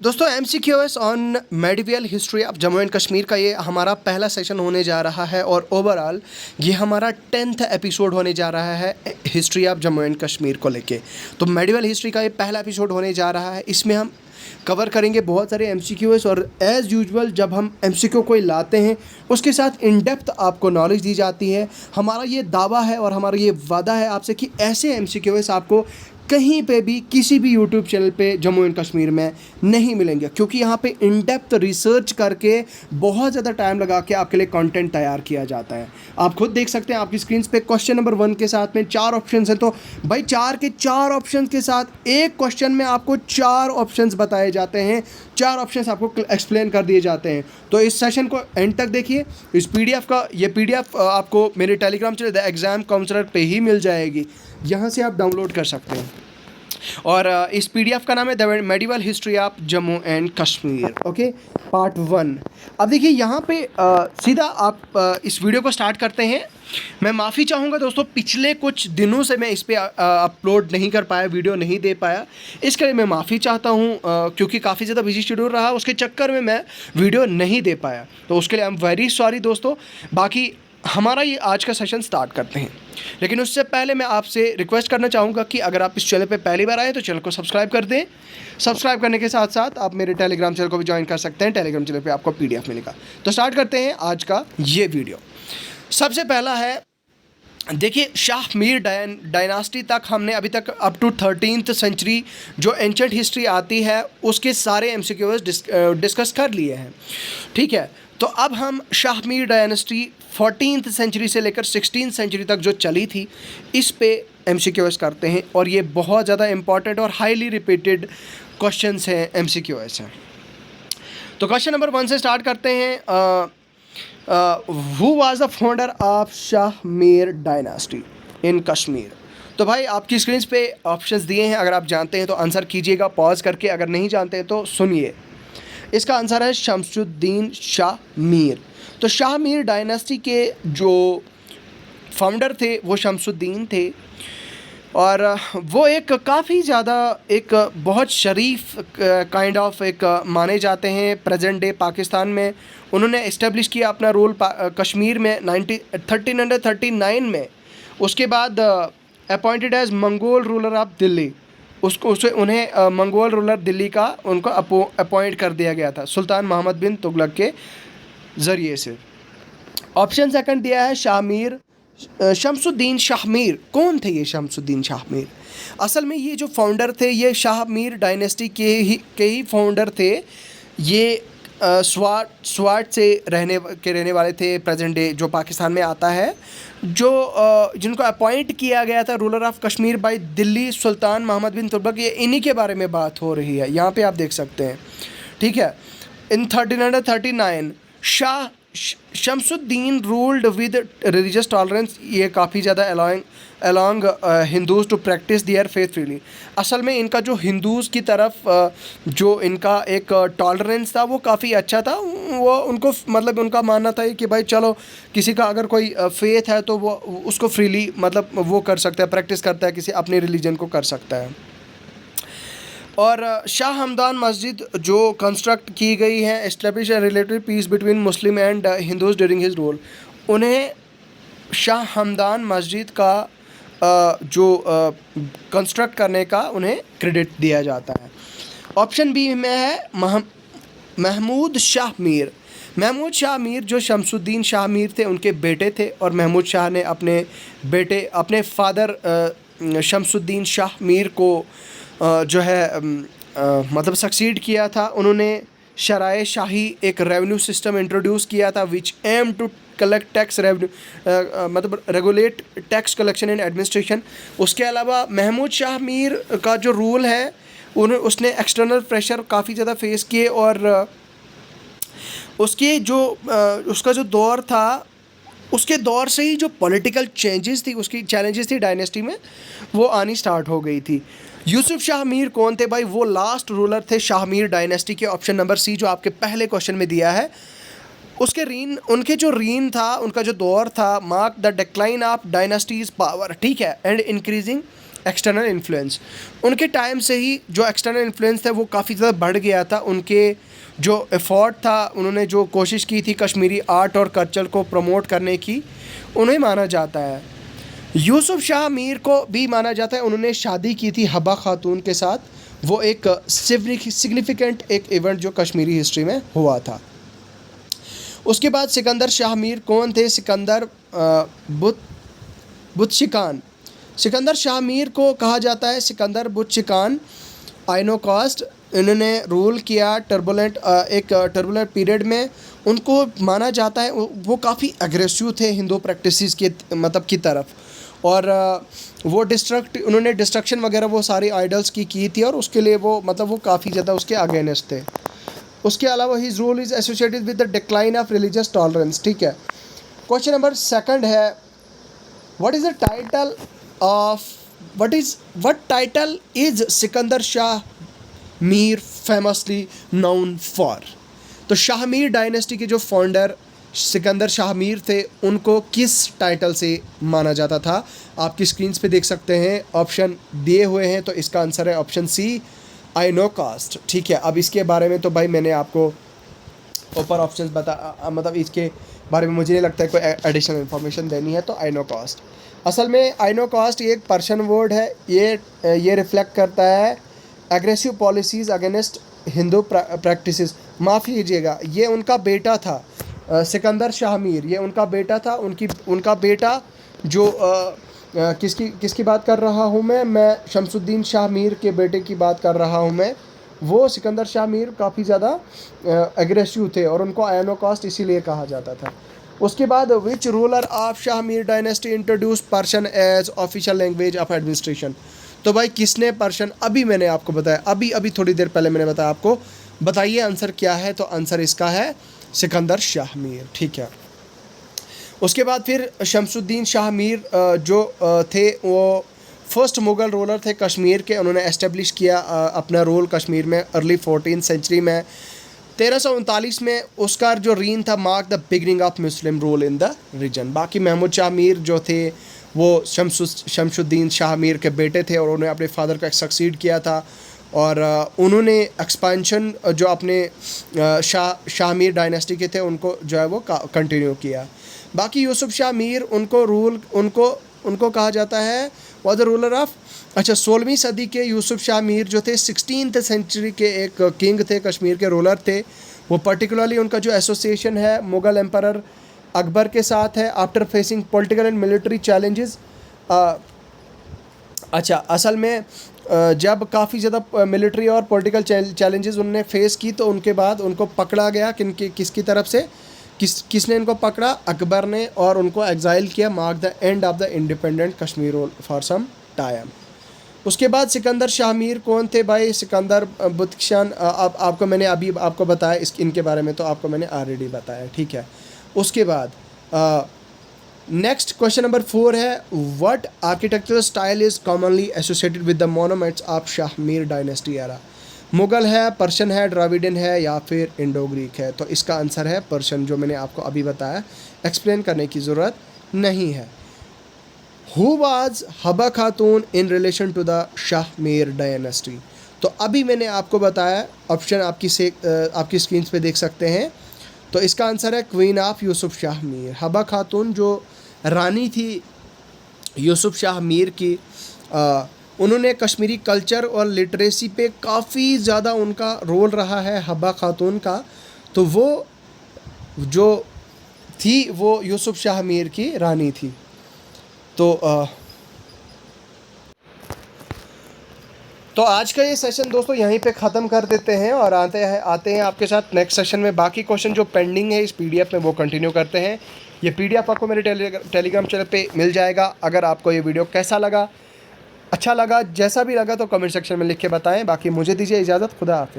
दोस्तों MCQS on medieval history of Jammu and Kashmir का ये हमारा पहला सेशन होने जा रहा है और ओवरऑल ये हमारा 10th एपिसोड होने जा रहा है history of Jammu and Kashmir को लेके। तो मेडिवल हिस्ट्री का ये पहला एपिसोड होने जा रहा है। इसमें हम कवर करेंगे बहुत सारे MCQS और एज़ यूजुअल जब हम MCQ कोई लाते हैं उसके साथ इन डेप्थ आपको नॉलेज दी जाती है। हमारा ये दावा है और हमारा ये वादा है आपसे कि ऐसे MCQS आपको कहीं पे भी किसी भी यूट्यूब चैनल पे जम्मू एंड कश्मीर में नहीं मिलेंगे, क्योंकि यहाँ पे इन डेप्थ रिसर्च करके बहुत ज़्यादा टाइम लगा के आपके लिए कंटेंट तैयार किया जाता है। आप खुद देख सकते हैं आपकी स्क्रीन पे क्वेश्चन नंबर 1 के साथ में 4 ऑप्शंस हैं। तो भाई 4 के 4 ऑप्शंस के साथ एक क्वेश्चन में आपको 4 ऑप्शंस बताए जाते हैं, 4 ऑप्शंस आपको एक्सप्लेन कर दिए जाते हैं। तो इस सेशन को एंड तक देखिए। इस PDF आपको मेरे Telegram channel the exam counsellor पे ही मिल जाएगी, यहाँ से आप डाउनलोड कर सकते हैं। और इस PDF का नाम है the medieval history of Jammu and Kashmir, okay, part 1। अब देखिए यहाँ पे सीधा आप इस वीडियो को स्टार्ट करते हैं। मैं माफ़ी चाहूँगा दोस्तों, पिछले कुछ दिनों से मैं इस पर अपलोड नहीं कर पाया, वीडियो नहीं दे पाया, इसके लिए मैं माफ़ी चाहता हूँ, क्योंकि काफ़ी ज़्यादा बिजी शेड्यूल रहा, उसके चक्कर में मैं वीडियो नहीं दे पाया। तो उसके लिए आई एम वेरी सॉरी दोस्तों। बाकी हमारा ये आज का सेशन स्टार्ट करते हैं, लेकिन उससे पहले मैं आपसे रिक्वेस्ट करना चाहूँगा कि अगर आप इस चैनल पे पहली बार आए तो चैनल को सब्सक्राइब कर दें। सब्सक्राइब करने के साथ साथ आप मेरे टेलीग्राम चैनल को भी ज्वाइन कर सकते हैं। टेलीग्राम चैनल पे आपको PDF मिलेगा। तो स्टार्ट करते हैं आज का ये वीडियो। सबसे पहला है, देखिए, शाह मीर डायनास्टी तक हमने अभी तक अप टू 13th सेंचुरी जो एंशंट हिस्ट्री आती है उसके सारे MCQs डिस्कस कर लिए हैं, ठीक है। तो अब हम Shah Mir dynasty 14th century से लेकर 16th सेंचुरी तक जो चली थी इस पे MCQs करते हैं, और ये बहुत ज़्यादा इंपॉर्टेंट और हाईली रिपीटेड क्वेश्चंस हैं, MCQs हैं। तो क्वेश्चन नंबर 1 से स्टार्ट करते हैं। Who was the founder of Shah Mir dynasty in Kashmir? तो भाई आपकी स्क्रीन पे ऑप्शंस दिए हैं, अगर आप जानते हैं तो आंसर कीजिएगा पॉज करके, अगर नहीं जानते हैं तो सुनिए। इसका आंसर है शमसुद्दीन शाह मीर। तो शाह मीर डायनेस्टी के जो फाउंडर थे वो शमसुद्दीन थे, और वो एक काफ़ी ज़्यादा एक बहुत शरीफ काइंड ऑफ एक माने जाते हैं प्रेजेंट डे पाकिस्तान में। उन्होंने इस्टेब्लिश किया अपना रोल कश्मीर में 1339 में। उसके बाद appointed as Mongol ruler of Delhi, उन्हें मंगोल रूलर दिल्ली का उनको अपॉइंट कर दिया गया था सुल्तान मोहम्मद बिन तुगलक के ज़रिए से। ऑप्शन सेकंड दिया है शमसुद्दीन शाह मीर। कौन थे ये शमसुद्दीन शाह मीर? असल में ये जो फाउंडर थे ये शाह मीर डायनेस्टी के ही फाउंडर थे। ये स्वाट से रहने वाले थे, प्रेजेंट डे जो पाकिस्तान में आता है, जो जिनको अपॉइंट किया गया था ruler of Kashmir by Delhi सुल्तान मोहम्मद बिन तुगलक। ये इन्हीं के बारे में बात हो रही है, यहाँ पे आप देख सकते हैं, ठीक है। In 1339 Shamsuddin ruled with religious tolerance. ये काफ़ी ज़्यादा along Hindus to practice their faith freely. असल में इनका जो हिंदूज़ की तरफ जो इनका एक टॉलरेंस था वो काफ़ी अच्छा था। वो उनको मतलब उनका मानना था कि भाई चलो किसी का अगर कोई फेथ है तो वो उसको फ्रीली मतलब वो कर सकता है, प्रैक्टिस करता है, किसी अपने रिलीजन को कर सकता है। और शाह हमदान मस्जिद जो कंस्ट्रक्ट की गई है, establish a relative peace between Muslim and Hindus during his rule. उन्हें शाह हमदान मस्जिद का जो कंस्ट्रक्ट करने का उन्हें क्रेडिट दिया जाता है। ऑप्शन बी में है महमूद शाह मीर। महमूद शाह मीर जो शमसुद्दीन शाह मीर थे उनके बेटे थे, और महमूद शाह ने अपने फादर शमसुद्दीन शाह मीर को जो है मतलब सक्सीड किया था। उन्होंने शराए शाही एक रेवेन्यू सिस्टम इंट्रोड्यूस किया था which aim to collect tax revenue मतलब regulate tax collection and administration. उसके अलावा महमूद शाह मीर का जो रूल है उसने एक्सटर्नल प्रेशर काफ़ी ज़्यादा फेस किए, और उसका जो दौर था उसके दौर से ही जो पॉलिटिकल चैलेंजेस थी डायनेस्टी में वो आनी स्टार्ट हो गई थी। यूसुफ शाह मीर कौन थे भाई? वो लास्ट रूलर थे शाह मीर डायनेस्टी के। ऑप्शन नंबर सी जो आपके पहले क्वेश्चन में दिया है, उनके जो रीन था, उनका जो दौर था, mark the decline of dynasties power, ठीक है, एंड इंक्रीजिंग एक्सटर्नल इन्फ्लुएंस, उनके टाइम से ही जो एक्सटर्नल इन्फ्लुएंस था वो काफ़ी ज़्यादा बढ़ गया था। उनके जो एफर्ट था, उन्होंने जो कोशिश की थी कश्मीरी आर्ट और कल्चर को प्रमोट करने की, उन्हें माना जाता है। यूसुफ शाह मीर को भी माना जाता है, उन्होंने शादी की थी हब्बा खातून के साथ। वो एक सिग्निफिकेंट एक इवेंट जो कश्मीरी हिस्ट्री में हुआ था। उसके बाद सिकंदर शाह मीर कौन थे? सिकंदर बुतशिकान। सिकंदर शाह मीर को कहा जाता है सिकंदर बुतशिकान आइनोकास्ट। इन्होंने रूल किया एक टर्बुलेंट पीरियड में। उनको माना जाता है वो काफ़ी एग्रेसिव थे हिंदू प्रैक्टिसेस के मतलब की तरफ, और वो उन्होंने डिस्ट्रक्शन वगैरह वो सारी आइडल्स की थी, और उसके लिए वो मतलब वो काफ़ी ज़्यादा उसके अगेंस्ट थे। उसके अलावा his rule is associated with the decline of religious tolerance. ठीक है, क्वेश्चन नंबर सेकंड है, what is the title of what title is Sikandar Shah Mir famously known for? तो शाह मीर डायनेस्टी के जो फाउंडर सिकंदर शाह मीर थे, उनको किस टाइटल से माना जाता था? आपकी स्क्रीन्स पे देख सकते हैं, ऑप्शन दिए हुए हैं। तो इसका आंसर है ऑप्शन सी, आइनोकास्ट। ठीक है, अब इसके बारे में तो भाई मैंने आपको ऊपर ऑप्शंस मतलब इसके बारे में मुझे नहीं लगता है कोई एडिशनल इन्फॉर्मेशन देनी है। तो आइनोकास्ट, असल में आइनोकास्ट ये एक पर्शियन वर्ड है। ये रिफ्लेक्ट करता है aggressive policies against Hindu practices. माफ़ी कीजिएगा, ये उनका बेटा था सिकंदर शाह मीर, ये उनका बेटा था। उनका बेटा जो किसकी बात कर रहा हूँ मैं शमसुद्दीन शाह मीर के बेटे की बात कर रहा हूँ मैं। वो सिकंदर शाह मीर काफ़ी ज़्यादा एग्रेसिव थे, और उनको आइनोकास्ट इसीलिए कहा जाता था। उसके बाद which ruler of Shah Mir dynasty introduce Persian as official language of administration? तो भाई किसने पर्शियन, अभी मैंने आपको बताया, अभी थोड़ी देर पहले मैंने बताया आपको। बताइए आंसर क्या है? तो आंसर इसका है सिकंदर शाह मीर। ठीक है, उसके बाद फिर शमसुद्दीन शाह मीर जो थे वो फर्स्ट मुग़ल रूलर थे कश्मीर के। उन्होंने एस्टेब्लिश किया अपना रूल कश्मीर में अर्ली 14th सेंचुरी में। 1339 में उसका जो रीन था mark the beginning of Muslim rule in the region. बाकी महमूद शाह मीर जो थे वो शमसुद्दीन शाह मीर के बेटे थे, और उन्होंने अपने फादर को सक्सीड किया था, और उन्होंने एक्सपेंशन जो अपने शाह मीर डायनेस्टी के थे उनको जो है वो कंटिन्यू किया। बाकी यूसुफ शाह मीर उनको कहा जाता है वॉज द रूलर ऑफ, अच्छा 16वीं सदी के यूसुफ शाह मीर जो थे 16th सेंचुरी के एक किंग थे, कश्मीर के रूलर थे वो। पर्टिकुलरली उनका जो एसोसिएशन है मुग़ल एम्परर अकबर के साथ है after facing political and military challenges. अच्छा, असल में जब काफ़ी ज़्यादा मिलिट्री और पॉलिटिकल चैलेंजेस उन्होंने फेस की, तो उनके बाद उनको पकड़ा गया। किसकी तरफ से? किसने इनको पकड़ा? अकबर ने, और उनको एग्जाइल किया। Mark the end of the independent Kashmir for some time. उसके बाद सिकंदर शाह मीर कौन थे भाई? सिकंदर बुतशिकान, आपको मैंने अभी आपको बताया इनके बारे में, तो आपको मैंने ऑलरेडी बताया। ठीक है, उसके बाद नेक्स्ट क्वेश्चन नंबर 4 है, what architectural style is commonly associated with the monuments of Shah Mir dynasty era? Mughal है, पर्शियन है, ड्राविडियन है, या फिर इंडो ग्रीक है? तो इसका आंसर है पर्शियन, जो मैंने आपको अभी बताया, एक्सप्लेन करने की ज़रूरत नहीं है। Who was Habba Khatoon in relation to the Shah Mir dynasty? तो अभी मैंने आपको बताया, ऑप्शन आपकी स्क्रीन पे देख सकते हैं। तो इसका आंसर है क्वीन ऑफ यूसुफ शाह मीर। हब्बा खातून जो रानी थी यूसुफ शाह मीर की, उन्होंने कश्मीरी कल्चर और लिटरेसी पे काफ़ी ज़्यादा उनका रोल रहा है हब्बा खातून का। तो वो जो थी वो यूसुफ शाह मीर की रानी थी। तो आज का ये सेशन दोस्तों यहीं पे ख़त्म कर देते हैं, और आते हैं आपके साथ नेक्स्ट सेशन में। बाकी क्वेश्चन जो पेंडिंग है इस पीडीएफ में वो कंटिन्यू करते हैं। ये पीडीएफ आपको मेरे टेलीग्राम चैनल पे मिल जाएगा। अगर आपको ये वीडियो कैसा लगा, अच्छा लगा, जैसा भी लगा, तो कमेंट सेक्शन में लिख के बताएं। बाकी मुझे दीजिए इजाज़त, खुदा हाफिज़।